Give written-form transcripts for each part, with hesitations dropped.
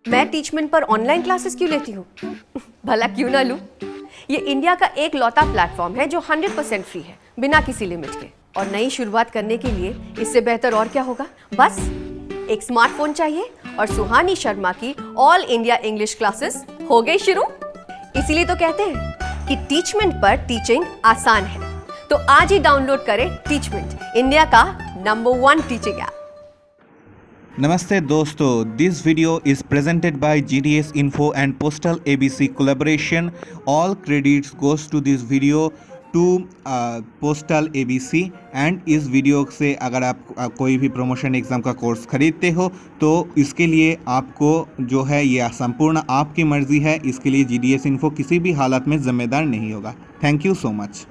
मैं टीचमेंट पर online classes क्यों लेती हूँ? भला क्यों ना लूँ? ये इंडिया का एक लौता प्लेटफॉर्म है जो 100% फ्री है, बिना किसी लिमिट के। और नई शुरुआत करने के लिए इससे बेहतर और क्या होगा? बस एक स्मार्टफोन चाहिए और सुहानी शर्मा की ऑल इंडिया इंग्लिश क्लासेस हो गई शुरू। इसीलिए तो कहते हैं कि टीचमेंट पर टीचिंग आसान है। तो आज ही डाउनलोड करें टीचमेंट, इंडिया का number 1 teaching app. Namaste dosto, this video is presented by GDS Info and Postal ABC collaboration. All credits goes to this video to Postal ABC and इस video से अगर आप कोई भी प्रमोशन एग्ज़ाम का course खरीदते हो तो इसके लिए आपको जो है ये संपूर्ण आपकी मर्ज़ी है। इसके लिए GDS Info किसी भी हालत में ज़िम्मेदार नहीं होगा। Thank you so much.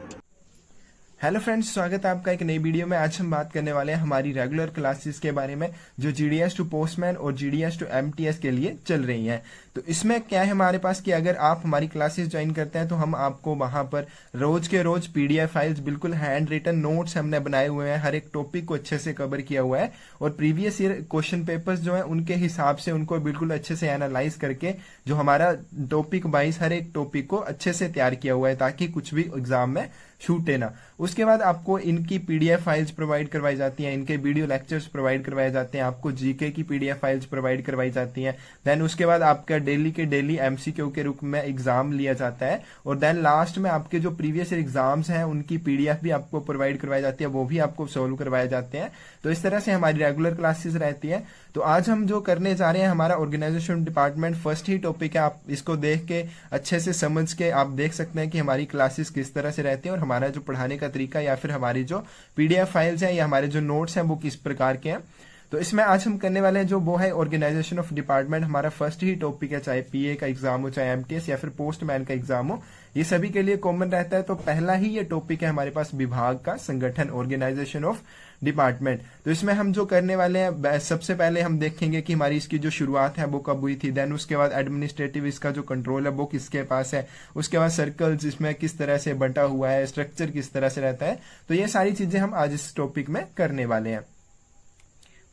Hello friends, स्वागत है आपका एक नई वीडियो में। आज हम बात करने वाले हैं हमारी रेगुलर क्लासेस के बारे में जो GDS टू पोस्टमैन और GDS टू MTS के लिए चल रही हैं। तो इसमें क्या है हमारे पास कि अगर आप हमारी क्लासेस ज्वाइन करते हैं तो हम आपको वहां पर रोज के रोज PDF फाइल्स, बिल्कुल हैंड रिटन नोट्स हमने बनाए हुए हैं, हर एक टॉपिक को अच्छे से कवर किया हुआ है और प्रीवियस ईयर क्वेश्चन पेपर्स जो है उनके हिसाब से उनको बिल्कुल अच्छे से एनालाइज करके जो हमारा टॉपिक वाइज हर एक टॉपिक को अच्छे से तैयार किया हुआ है ताकि कुछ भी एग्जाम में छूटे ना। उसके बाद आपको इनकी PDF फाइल्स प्रोवाइड करवाई जाती हैं, इनके वीडियो लेक्चर्स प्रोवाइड करवाए जाते हैं, आपको GK की PDF फाइल्स प्रोवाइड करवाई जाती हैं। देन उसके बाद आपका डेली के डेली MCQ के रूप में एग्जाम लिया जाता है और देन लास्ट में आपके जो प्रीवियस एग्जाम्स हैं उनकी PDF भी आपको प्रोवाइड करवाई जाती है, वो भी आपको सोल्व करवाए जाते हैं। तो इस तरह से हमारी रेगुलर क्लासेस रहती है। तो आज हम जो करने जा रहे हैं हमारा ऑर्गेनाइजेशन डिपार्टमेंट फर्स्ट ही टॉपिक है। आप इसको देख के अच्छे से समझ के आप देख सकते हैं कि हमारी क्लासेस किस तरह से रहती है और हमारा जो पढ़ाने का तरीका या फिर हमारी जो PDF फाइल्स हैं या हमारे जो नोट्स हैं वो किस प्रकार के हैं। तो इसमें आज हम करने वाले हैं जो वो है ऑर्गेनाइजेशन ऑफ डिपार्टमेंट। हमारा फर्स्ट ही टॉपिक है, चाहे PA का एग्जाम हो, चाहे MTS या फिर पोस्टमैन का एग्जाम हो, ये सभी के लिए कॉमन रहता है। तो पहला ही ये टॉपिक है हमारे पास विभाग का संगठन, ऑर्गेनाइजेशन ऑफ डिपार्टमेंट। तो इसमें हम जो करने वाले हैं सबसे पहले हम देखेंगे कि हमारी इसकी जो शुरुआत है वो कब हुई थी। देन उसके बाद एडमिनिस्ट्रेटिव इसका जो कंट्रोल है वो किसके पास है। उसके बाद सर्कल्स इसमें किस तरह से बंटा हुआ है, स्ट्रक्चर किस तरह से रहता है। तो ये सारी चीजें हम आज इस टॉपिक में करने वाले हैं।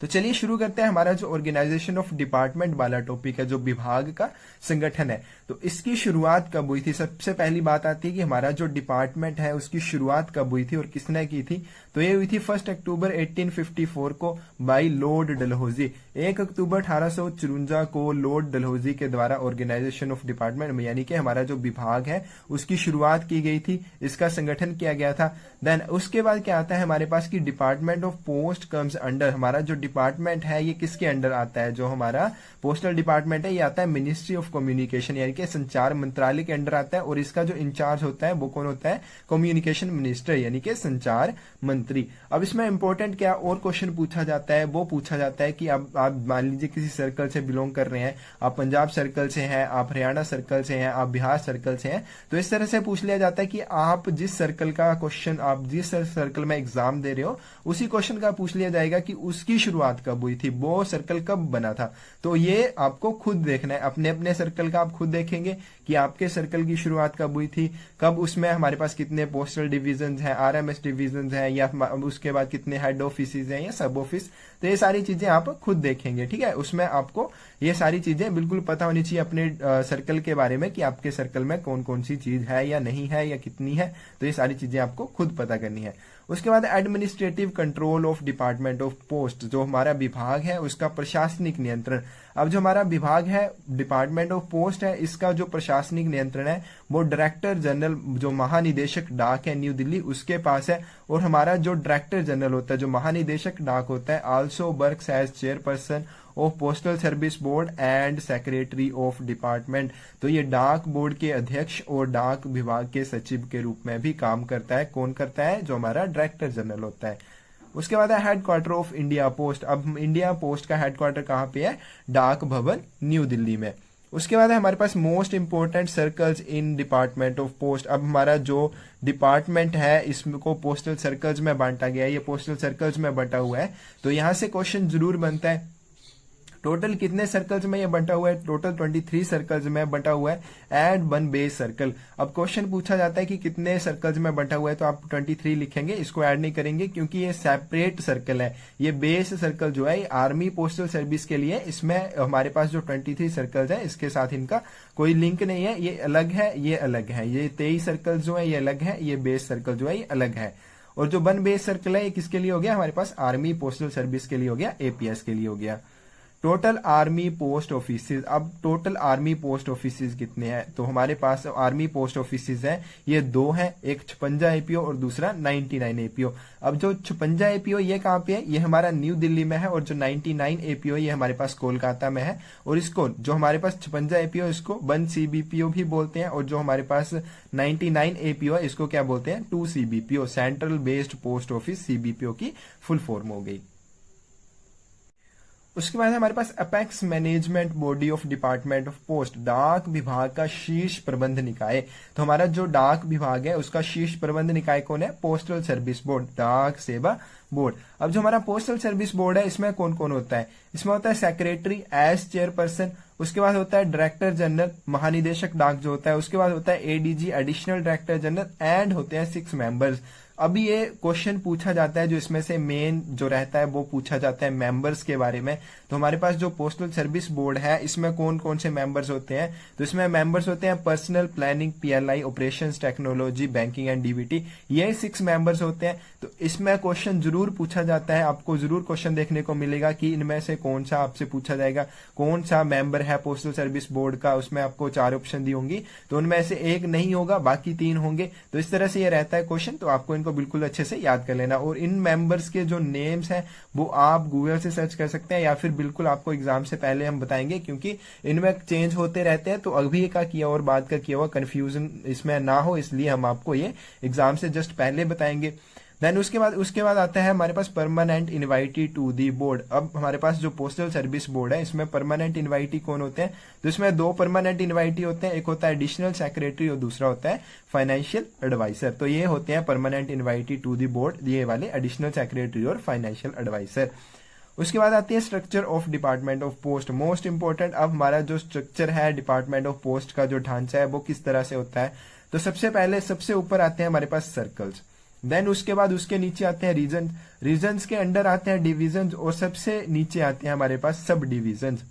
तो चलिए शुरू करते हैं। हमारा जो ऑर्गेनाइजेशन ऑफ डिपार्टमेंट वाला टॉपिक है, जो विभाग का संगठन है, तो इसकी शुरुआत कब हुई थी। सबसे पहली बात आती है कि हमारा जो डिपार्टमेंट है उसकी शुरुआत कब हुई थी और किसने की थी। तो ये हुई थी 1 अक्टूबर 1854 को बाई लॉर्ड डलहौजी। 1 अक्टूबर 1854 को लॉर्ड डलहौजी के द्वारा ऑर्गेनाइजेशन ऑफ डिपार्टमेंट में यानी कि हमारा जो विभाग है उसकी शुरुआत की गई थी, इसका संगठन किया गया था। देन उसके बाद क्या आता है हमारे पास कि department of post comes under. हमारा जो डिपार्टमेंट है ये किसके अंडर आता है, जो हमारा पोस्टल डिपार्टमेंट है ये आता है मिनिस्ट्री ऑफ कम्युनिकेशन यानी कि संचार मंत्रालय के अंडर आता है और इसका जो इंचार्ज होता है वो कौन होता है, कम्युनिकेशन मिनिस्टर यानी कि संचार मंत्री। अब इसमें इंपॉर्टेंट क्या और क्वेश्चन पूछा जाता है, वो पूछा जाता है कि अब आप मान लीजिए किसी सर्कल से बिलोंग कर रहे हैं, आप पंजाब सर्कल से हैं, आप हरियाणा सर्कल से हैं, आप बिहार सर्कल से हैं, तो इस तरह से पूछ लिया जाता है कि आप जिस सर्कल का क्वेश्चन, आप जिस सर्कल में एग्जाम दे रहे हो उसी क्वेश्चन का पूछ लिया जाएगा कि उसकी शुरुआत कब हुई थी, वो सर्कल कब बना था। तो ये आपको खुद देखना है, अपने अपने सर्कल का आप खुद देखेंगे कि आपके सर्कल की शुरुआत कब हुई थी, कब उसमें हमारे पास कितने पोस्टल डिविजन हैं, RMS डिविजन हैं, या उसके बाद कितने हेड ऑफिस हैं या सब ऑफिस। तो ये सारी चीजें आप खुद देखेंगे, ठीक है। उसमें आपको ये सारी चीजें बिल्कुल पता होनी चाहिए अपने सर्कल के बारे में कि आपके सर्कल में कौन कौन सी चीज है या नहीं है या कितनी है। तो ये सारी चीजें आपको खुद पता करनी है। उसके बाद administrative control of department of post, जो हमारा विभाग है उसका प्रशासनिक नियंत्रण। अब जो हमारा विभाग है डिपार्टमेंट ऑफ पोस्ट है, इसका जो प्रशासनिक नियंत्रण है वो डायरेक्टर जनरल, जो महानिदेशक डाक है न्यू दिल्ली, उसके पास है। और हमारा जो डायरेक्टर जनरल होता है, जो महानिदेशक डाक होता है, also works as chairperson of postal service board and secretary of department. तो ये डाक बोर्ड के अध्यक्ष और डाक विभाग के सचिव के रूप में भी काम करता है। कौन करता है, जो हमारा डायरेक्टर जनरल होता है। उसके बाद है हेडक्वार्टर ऑफ इंडिया पोस्ट। अब इंडिया पोस्ट का हेडक्वार्टर कहाँ पे है, डाक भवन न्यू दिल्ली में। उसके बाद है हमारे पास most important circles in department of post. अब हमारा जो डिपार्टमेंट है इसको पोस्टल सर्कल्स में बांटा गया है, ये पोस्टल सर्कल्स में बंटा हुआ है। तो यहां से क्वेश्चन जरूर बनता है टोटल कितने सर्कल्स में ये बंटा हुआ है? टोटल 23 सर्कल्स में बंटा हुआ है एंड 1 बेस सर्कल। अब क्वेश्चन पूछा जाता है कि कितने सर्कल्स में बंटा हुआ है, तो आप 23 लिखेंगे, इसको ऐड नहीं करेंगे क्योंकि ये सेपरेट सर्कल है। ये बेस सर्कल जो है आर्मी पोस्टल सर्विस के लिए, इसमें हमारे पास जो 23 सर्कल्स है इसके साथ इनका कोई लिंक नहीं है, ये अलग है, ये अलग है। ये 23 सर्कल जो है ये अलग है, ये बेस सर्कल जो है ये अलग है। और जो 1 बेस सर्कल है ये किसके लिए हो गया? हमारे पास आर्मी पोस्टल सर्विस के लिए हो गया, एपीएस के लिए हो गया। टोटल आर्मी पोस्ट ऑफिसेज, अब टोटल आर्मी पोस्ट ऑफिसेज कितने हैं? तो हमारे पास आर्मी पोस्ट ऑफिसेज हैं ये 2 हैं, एक 56 एपीओ और दूसरा 99 एपीओ। अब जो 56 एपीओ ये कहाँ पे है? ये हमारा न्यू दिल्ली में है, और जो 99 एपीओ ये हमारे पास कोलकाता में है। और इसको जो हमारे पास 56 एपीओ इसको 1 सीबीपीओ भी बोलते हैं, और जो हमारे पास 99 एपीओ है इसको क्या बोलते हैं? 2 CBPO, central based post office, CBPO की फुल फॉर्म हो गई। उसके बाद हमारे पास apex management body of department of post, डाक विभाग का शीर्ष प्रबंध निकाय। तो हमारा जो डाक विभाग है उसका शीर्ष प्रबंध निकाय कौन है? पोस्टल सर्विस बोर्ड, डाक सेवा बोर्ड। अब जो हमारा पोस्टल सर्विस बोर्ड है इसमें कौन कौन होता है? इसमें होता है सेक्रेटरी एज चेयरपर्सन, उसके बाद होता है डायरेक्टर जनरल, महानिदेशक डाक जो होता है, उसके बाद होता है ADG additional director general, and होते हैं 6 मेंबर्स। अब ये क्वेश्चन पूछा जाता है जो इसमें से मेन जो रहता है वो पूछा जाता है मेंबर्स के बारे में। तो हमारे पास जो पोस्टल सर्विस बोर्ड है इसमें कौन कौन से मेंबर्स होते हैं? तो इसमें मेंबर्स होते हैं personal, planning, PLI, operations, technology, banking and DBT, ये 6 मेंबर्स होते हैं। तो इसमें क्वेश्चन जरूर पूछा जाता है, आपको जरूर क्वेश्चन देखने को मिलेगा कि इनमें से कौन सा आपसे पूछा जाएगा, कौन सा मेंबर है पोस्टल सर्विस बोर्ड का। उसमें आपको 4 ऑप्शन दी होंगी, तो उनमें से एक नहीं होगा, बाकी 3 होंगे। तो इस तरह से ये रहता है क्वेश्चन, तो आपको को बिल्कुल अच्छे से याद कर लेना। और इन मेंबर्स के जो नेम्स हैं वो आप गूगल से सर्च कर सकते हैं, या फिर बिल्कुल आपको एग्जाम से पहले हम बताएंगे, क्योंकि इनमें चेंज होते रहते हैं। तो अभी का किया और बाद का किया हुआ कंफ्यूजन इसमें ना हो, इसलिए हम आपको ये एग्जाम से जस्ट पहले बताएंगे। देन उसके बाद आता है हमारे पास permanent invitee to the board. अब हमारे पास जो पोस्टल सर्विस बोर्ड है इसमें परमानेंट इनवाइटी कौन होते हैं? तो इसमें 2 परमानेंट इनवाइटी होते हैं, एक होता है एडिशनल सेक्रेटरी और दूसरा होता है फाइनेंशियल एडवाइजर। तो ये होते हैं permanent invitee to the board, ये वाले एडिशनल सेक्रेटरी और फाइनेंशियल एडवाइजर। उसके बाद आती है structure of department of post, most important. अब हमारा जो स्ट्रक्चर है डिपार्टमेंट ऑफ पोस्ट का जो ढांचा है वो किस तरह से होता है? तो सबसे पहले सबसे ऊपर आते हैं हमारे पास सर्कल्स, देन उसके बाद उसके नीचे आते हैं रीजन, रीजन्स के अंडर आते हैं डिविजन्स, और सबसे नीचे आते हैं हमारे पास सब डिविजन्स।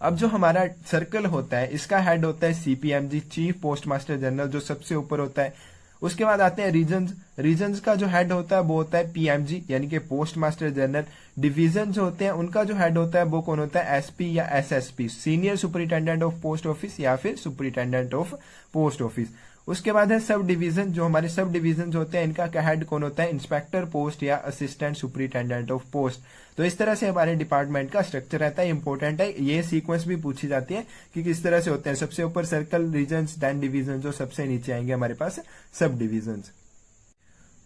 अब जो हमारा सर्कल होता है इसका हेड होता है सीपीएमजी, चीफ पोस्ट मास्टर जनरल, जो सबसे ऊपर होता है। उसके बाद आते हैं रीजन्स, रीजन्स का जो हेड होता है वो होता है पीएमजी यानी कि पोस्ट मास्टर जनरल। डिवीजन जो होते हैं उनका जो हेड होता है वो कौन होता है? एसपी या SSP, senior superintendent of post office या फिर सुपरिटेंडेंट ऑफ पोस्ट ऑफिस। उसके बाद है सब डिवीजन, जो हमारे सब डिवीजन होते हैं इनका हेड कौन होता है? इंस्पेक्टर पोस्ट या असिस्टेंट सुपरिटेंडेंट ऑफ पोस्ट। तो इस तरह से हमारे डिपार्टमेंट का स्ट्रक्चर रहता है, इंपॉर्टेंट है। ये सीक्वेंस भी पूछी जाती है कि किस तरह से होते हैं, सबसे ऊपर सर्कल, रीजन, देन डिवीजन, जो सबसे नीचे आएंगे हमारे पास सब डिवीजन।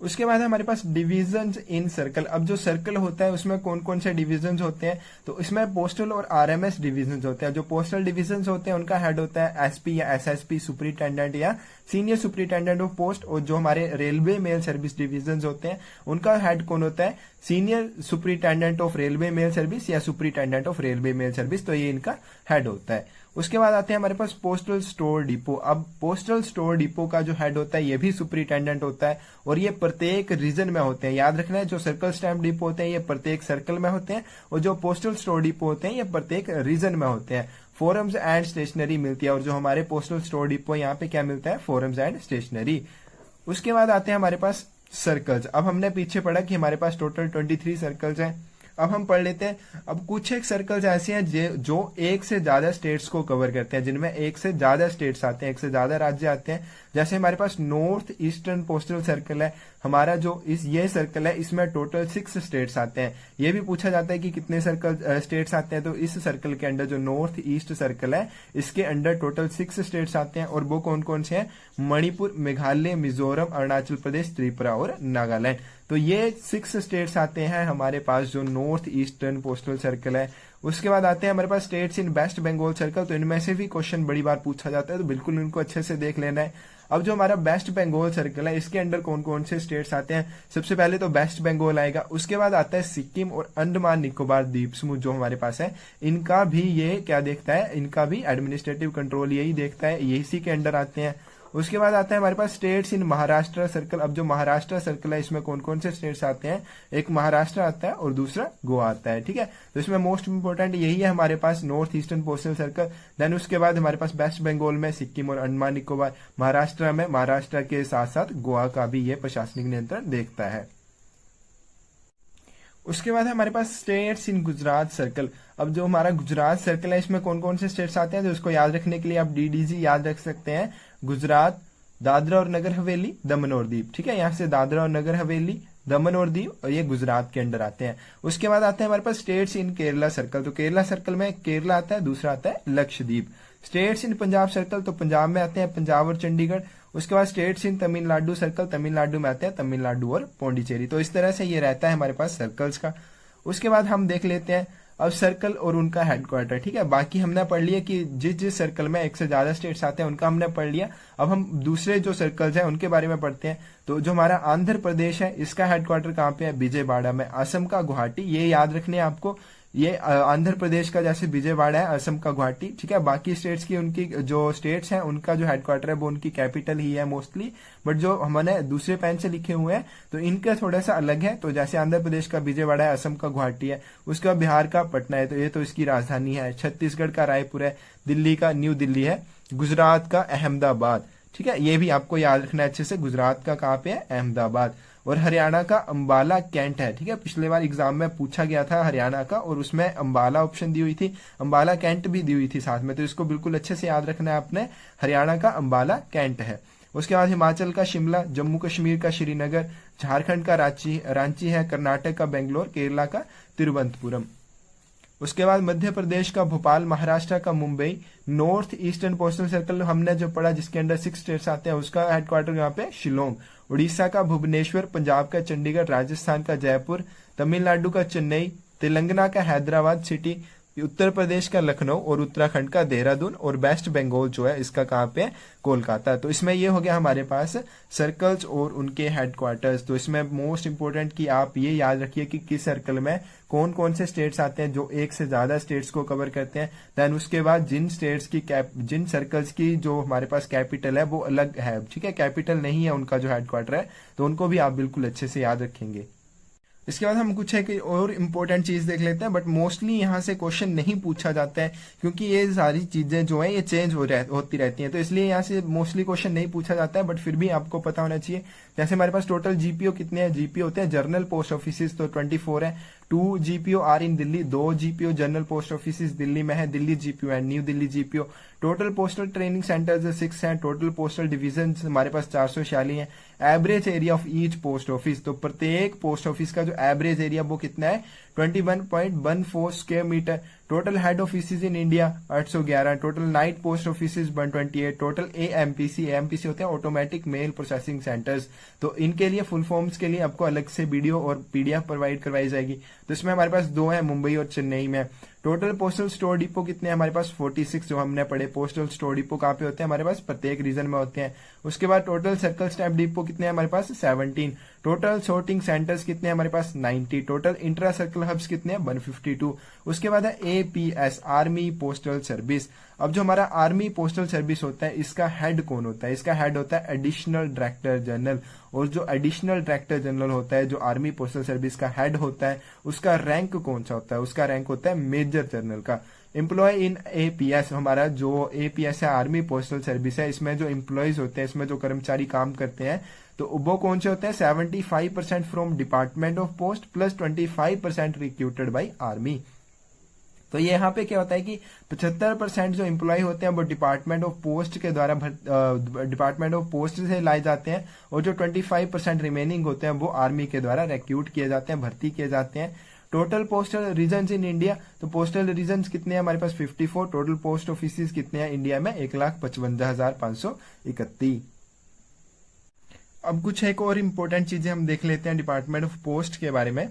उसके बाद हमारे पास डिविजन्स इन सर्कल। अब जो सर्कल होता है उसमें कौन कौन से डिविजन्स होते हैं? तो इसमें पोस्टल और आरएमएस डिविजन्स होते हैं। जो पोस्टल डिविजन्स होते हैं उनका हेड होता है एसपी या एसएसपी, सुपरिटेंडेंट या सीनियर सुपरिटेंडेंट ऑफ पोस्ट। और जो हमारे रेलवे मेल सर्विस डिविजन्स होते हैं उनका हेड कौन होता है? Senior superintendent of railway mail service या superintendent of railway mail service. तो ये इनका हेड होता है। उसके बाद आते हैं हमारे पास पोस्टल स्टोर डिपो। अब पोस्टल स्टोर डिपो का जो हेड होता है ये भी सुपरिटेंडेंट होता है, और ये प्रत्येक रीजन में होते हैं। याद रखना है, जो सर्कल स्टैम्प डिपो होते हैं ये प्रत्येक सर्कल में होते हैं, और जो पोस्टल स्टोर डिपो होते हैं ये प्रत्येक रीजन में होते हैं। फोरम्स एंड स्टेशनरी मिलती है, और जो हमारे पोस्टल स्टोर डिपो यहाँ पे क्या मिलता है? Forums and stationery. उसके बाद आते हैं हमारे पास सर्कल्स। अब हमने पीछे पढ़ा कि हमारे पास टोटल 23 सर्कल्स हैं। अब हम पढ़ लेते हैं। अब कुछ एक सर्कल्स ऐसे हैं जो एक से ज्यादा स्टेट्स को कवर करते हैं, जिनमें एक से ज्यादा स्टेट्स आते हैं, एक से ज्यादा राज्य आते हैं। जैसे हमारे पास नॉर्थ ईस्टर्न पोस्टल सर्कल है, हमारा जो ये सर्कल है इसमें टोटल 6 स्टेट्स आते हैं। ये भी पूछा जाता है कि कितने सर्कल स्टेट्स आते हैं, तो इस सर्कल के अंडर जो नॉर्थ ईस्ट सर्कल है इसके अंडर टोटल 6 स्टेट्स आते हैं। और वो कौन कौन से हैं? मणिपुर, मेघालय, मिजोरम, अरुणाचल प्रदेश, त्रिपुरा और नागालैंड। तो ये 6 स्टेट्स आते हैं हमारे पास जो नॉर्थ ईस्टर्न पोस्टल सर्कल है। उसके बाद आते हैं हमारे पास states in West Bengal circle. तो इनमें से भी क्वेश्चन बड़ी बार पूछा जाता है, तो बिल्कुल इनको अच्छे से देख लेना है। अब जो हमारा वेस्ट बंगाल सर्कल है, इसके अंडर कौन कौन से स्टेट्स आते हैं? सबसे पहले तो वेस्ट बंगाल आएगा, उसके बाद आता है सिक्किम और अंडमान निकोबार द्वीप समूह जो हमारे पास है, इनका भी ये क्या देखता है, इनका भी एडमिनिस्ट्रेटिव कंट्रोल यही देखता है, ये इसी के अंडर आते हैं। उसके बाद आता है हमारे पास स्टेट्स इन महाराष्ट्र सर्कल। अब जो महाराष्ट्र सर्कल है, इसमें कौन कौन से स्टेट्स आते हैं? एक महाराष्ट्र आता है और दूसरा गोवा आता है, ठीक है। तो इसमें मोस्ट इंपोर्टेंट यही है हमारे पास north eastern postal circle. Then उसके बाद हमारे पास वेस्ट बंगाल में सिक्किम और अंडमान निकोबार, महाराष्ट्र में महाराष्ट्र के साथ साथ गोवा का भी ये प्रशासनिक नियंत्रण देखता है। उसके बाद है हमारे पास स्टेट्स इन गुजरात सर्कल। अब जो हमारा गुजरात सर्कल है, इसमें कौन कौन से स्टेट्स आते हैं? तो इसको याद रखने के लिए आप डीडीजी याद रख सकते हैं। गुजरात, दादरा और नगर हवेली, दमन और दीव, ठीक है। यहाँ से दादरा और नगर हवेली, दमन और दीव, और ये गुजरात के अंडर आते हैं। उसके बाद आते हैं हमारे पास स्टेट्स इन केरला सर्कल। तो केरला सर्कल में केरला आता है, दूसरा आता है Lakshadweep. States in Punjab circle, तो पंजाब में आते हैं पंजाब और चंडीगढ़। उसके बाद states in Tamil Nadu circle, Tamil Nadu में आते हैं तमिलनाडु और पौंडीचेरी। तो इस तरह से ये रहता है हमारे पास सर्कल्स का। उसके बाद हम देख लेते हैं अब सर्कल और उनका हेडक्वार्टर, ठीक है। बाकी हमने पढ़ लिया कि जिस जिस सर्कल में एक से ज्यादा स्टेट्स आते हैं उनका हमने पढ़ लिया। अब हम दूसरे जो सर्कल्स हैं उनके बारे में पढ़ते हैं। तो जो हमारा आंध्र प्रदेश है, इसका हेडक्वार्टर कहाँ पे है? विजयवाड़ा में। असम का गुवाहाटी, ये याद रखने हैं आपको। ये आंध्र प्रदेश का जैसे विजयवाड़ा है, असम का गुवाहाटी, ठीक है। बाकी स्टेट्स की उनकी जो स्टेट्स हैं उनका जो हेडक्वार्टर है वो उनकी कैपिटल ही है मोस्टली, बट जो हमने दूसरे पेन से लिखे हुए हैं तो इनका थोड़ा सा अलग है। तो जैसे आंध्र प्रदेश का विजयवाड़ा है, असम का गुवाहाटी है, उसका बिहार का पटना है, तो ये तो इसकी राजधानी है। छत्तीसगढ़ का रायपुर है, दिल्ली का न्यू दिल्ली है, गुजरात का अहमदाबाद, ठीक है। ये भी आपको याद रखना है अच्छे से, गुजरात का कहाँ पे है? अहमदाबाद। और हरियाणा का अंबाला कैंट है, ठीक है। पिछले बार एग्जाम में पूछा गया था हरियाणा का, और उसमें अंबाला ऑप्शन दी हुई थी, अंबाला कैंट भी दी हुई थी साथ में, तो इसको बिल्कुल अच्छे से याद रखना है आपने। हरियाणा का अंबाला कैंट है। उसके बाद हिमाचल का शिमला, जम्मू कश्मीर का श्रीनगर, झारखंड का रांची है, कर्नाटक का बेंगलोर, केरला का तिरुवनंतपुरम। उसके बाद मध्य प्रदेश का भोपाल, महाराष्ट्र का Mumbai. North eastern postal circle हमने जो पढ़ा जिसके अंडर 6 स्टेट्स आते हैं, उसका हेडक्वार्टर यहाँ पे शिलोंग। उड़ीसा का भुवनेश्वर, पंजाब का चंडीगढ़, राजस्थान का जयपुर, तमिलनाडु का चेन्नई, तेलंगाना का हैदराबाद सिटी, उत्तर प्रदेश का लखनऊ और उत्तराखंड का देहरादून, और वेस्ट बंगाल जो है इसका कहाँ पे? कोलकाता। तो इसमें ये हो गया हमारे पास सर्कल्स और उनके हेडक्वार्टर्स। तो इसमें मोस्ट इंपोर्टेंट कि आप ये याद रखिए कि किस सर्कल में कौन कौन से स्टेट्स आते हैं जो एक से ज्यादा स्टेट्स को कवर करते हैं। देन उसके बाद जिन सर्कल्स की जो हमारे पास कैपिटल है वो अलग है, ठीक है, कैपिटल नहीं है उनका जो हेडक्वार्टर है, तो उनको भी आप बिल्कुल अच्छे से याद रखेंगे। इसके बाद हम कुछ एक और इम्पोर्टेंट चीज देख लेते हैं, बट मोस्टली यहाँ से क्वेश्चन नहीं पूछा जाता है क्योंकि ये सारी चीजें जो है ये चेंज होती रहती हैं, तो इसलिए यहाँ से मोस्टली क्वेश्चन नहीं पूछा जाता है, बट फिर भी आपको पता होना चाहिए। जैसे हमारे पास टोटल जीपीओ कितने हैं? जीपीओ होते हैं जनरल पोस्ट ऑफिस, तो 24 है। 2 GPO are in Delhi, 2 GPO general post office Delhi में है, दिल्ली जीपीओ है, New Delhi GPO. Total postal training centres 6 हैं। टोटल पोस्टल डिवीजन हमारे पास 446 हैं। Average area of each post office, तो प्रत्येक पोस्ट ऑफिस का जो एवरेज एरिया वो कितना है? 21.14 square metre. Total head office in India 811। Total night post office 128। Total AMPC होते हैं ऑटोमेटिक मेल प्रोसेसिंग सेंटर्स, तो इनके लिए फुल फॉर्म्स के लिए आपको अलग से वीडियो और पीडीएफ प्रोवाइड करवाई जाएगी। तो इसमें हमारे पास 2 हैं, मुंबई और चेन्नई में। टोटल पोस्टल स्टोर डिपो कितने हैं हमारे पास? 46 जो हमने पढ़े। पोस्टल स्टोर डिपो कहाँ पे होते हैं हमारे पास? प्रत्येक रीजन में होते हैं। उसके बाद टोटल सर्कल स्टैम्प डिपो कितने हैं हमारे पास? 17। टोटल सॉर्टिंग सेंटर्स कितने हैं हमारे पास? 90। टोटल इंट्रा सर्कल हब्स कितने हैं? 152। उसके बाद है एपीएस, आर्मी पोस्टल सर्विस। अब जो हमारा आर्मी पोस्टल सर्विस होता है इसका हेड कौन होता है? इसका हेड होता है एडिशनल डायरेक्टर जनरल, और जो एडिशनल डायरेक्टर जनरल होता है, जो आर्मी पोस्टल सर्विस का हेड होता है, उसका रैंक कौन सा होता है? उसका रैंक होता है मेजर जनरल का। एम्प्लॉय इन एपीएस, हमारा जो एपीएस है आर्मी पोस्टल सर्विस है, इसमें जो एम्प्लॉयज होते हैं, इसमें जो कर्मचारी काम करते हैं, तो वो कौन से होते हैं? 75% from department of post plus 25% recruited by army. तो ये यहाँ पे क्या होता है कि 75% जो एम्प्लॉय होते हैं वो डिपार्टमेंट ऑफ पोस्ट के द्वारा डिपार्टमेंट ऑफ पोस्ट से लाए जाते हैं, और जो 25% रिमेनिंग होते हैं वो आर्मी के द्वारा रिक्रूट किए जाते हैं, भर्ती किए जाते हैं। Total postal regions in India, तो पोस्टल रीजन्स कितने हैं हमारे पास? 54। टोटल पोस्ट ऑफिस कितने हैं इंडिया में? 1,55,531। अब कुछ एक और इम्पोर्टेंट चीजें हम देख लेते हैं डिपार्टमेंट ऑफ पोस्ट के बारे में।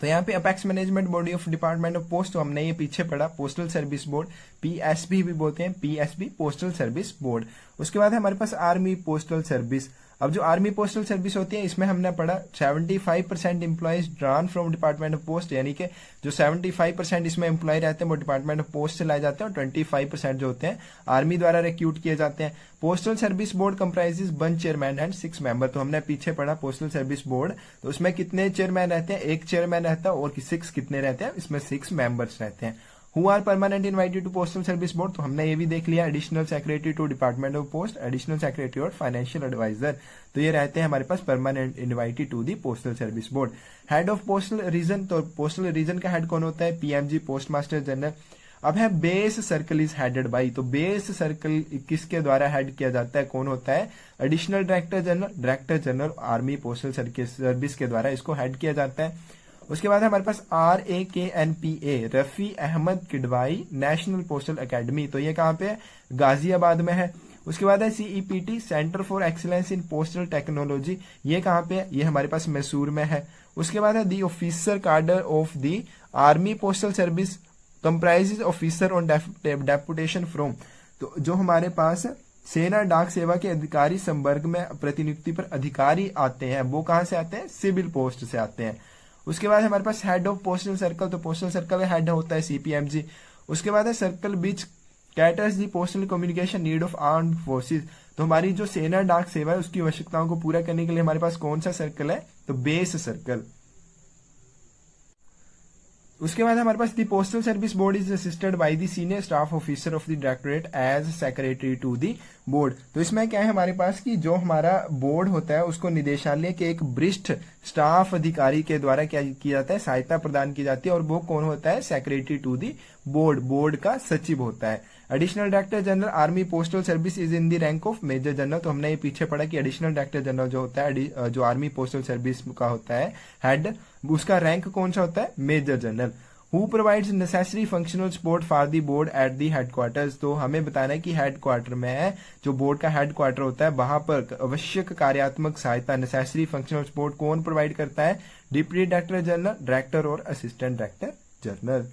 तो यहाँ पे apex management body of department of post, तो हमने ये पीछे पढ़ा, पोस्टल सर्विस बोर्ड, पीएसबी भी बोलते हैं, पीएसबी पोस्टल सर्विस बोर्ड। उसके बाद है हमारे पास आर्मी पोस्टल सर्विस। अब जो आर्मी पोस्टल सर्विस होती है इसमें हमने पढ़ा 75% employees drawn from department of post, यानी कि जो 75% इसमें एम्प्लॉय रहते हैं वो डिपार्टमेंट ऑफ पोस्ट से लाए जाते हैं और 25% जो होते हैं आर्मी द्वारा रिक्रूट किए जाते हैं। Postal service board comprises 1 chairman and 6 member. तो हमने पीछे पढ़ा पोस्टल सर्विस बोर्ड, तो उसमें कितने चेयरमैन रहते हैं, 1 चेयरमैन रहता है और 6 कितने रहते हैं, इसमें 6 मेंबर्स रहते हैं। Who are permanent invited to postal service board, तो हमने ये भी देख लिया, additional secretary to department of post, additional secretary और फाइनेंशियल एडवाइजर, तो ये रहते हैं हमारे पास permanent invited to the postal service board. Head of postal region, तो पोस्टल रीजन का हेड कौन होता है, पीएमजी पोस्ट मास्टर जनरल। अब है base circle is headed by, तो बेस सर्कल किसके द्वारा हेड किया जाता है, कौन होता है, additional director general, director general army postal service के द्वारा इसको हेड किया जाता है। उसके बाद हमारे पास RAKNPA, Rafi Ahmed Kidwai national postal academy, तो ये कहाँ पे है, गाजियाबाद में है। उसके बाद है CEPT, centre for excellence in postal technology, ये कहाँ पे है, ये हमारे पास मैसूर में है। उसके बाद है दी ऑफिसर कार्डर of the army postal service comprises officer on deputation from, तो जो हमारे पास सेना डाक सेवा के अधिकारी संवर्ग में प्रतिनियुक्ति पर अधिकारी आते हैं वो कहाँ से आते हैं, सिविल पोस्ट से आते हैं। उसके बाद हमारे पास हेड ऑफ पोस्टल सर्कल, तो पोस्टल सर्कल का हेड होता है CPMG। उसके बाद है circle which caters the postal communication need of armed forces, तो हमारी जो सेना डाक सेवा है उसकी आवश्यकताओं को पूरा करने के लिए हमारे पास कौन सा सर्कल है, तो बेस सर्कल। उसके बाद हमारे पास the postal service board is assisted by the senior staff officer of the directorate as secretary to the board, तो इसमें क्या है हमारे पास कि जो हमारा बोर्ड होता है उसको निदेशालय के एक वरिष्ठ स्टाफ अधिकारी के द्वारा क्या किया जाता है, सहायता प्रदान की जाती है, और वो कौन होता है, secretary to the board, board का सचिव होता है। Additional director general army postal service is in the rank of major general, तो हमने ये पीछे पढ़ा कि एडिशनल डायरेक्टर जनरल जो होता है, जो आर्मी पोस्टल सर्विस का होता है हेड, उसका रैंक कौन सा होता है, major general. Who provides necessary functional support for the board at the headquarters, तो हमें बताना है कि हेडक्वार्टर में जो बोर्ड का हेडक्वार्टर होता है वहां पर आवश्यक कार्यात्मक सहायता नेसेसरी फंक्शनल सपोर्ट कौन प्रोवाइड करता है, डिप्टी डायरेक्टर जनरल, डायरेक्टर और असिस्टेंट डायरेक्टर जनरल।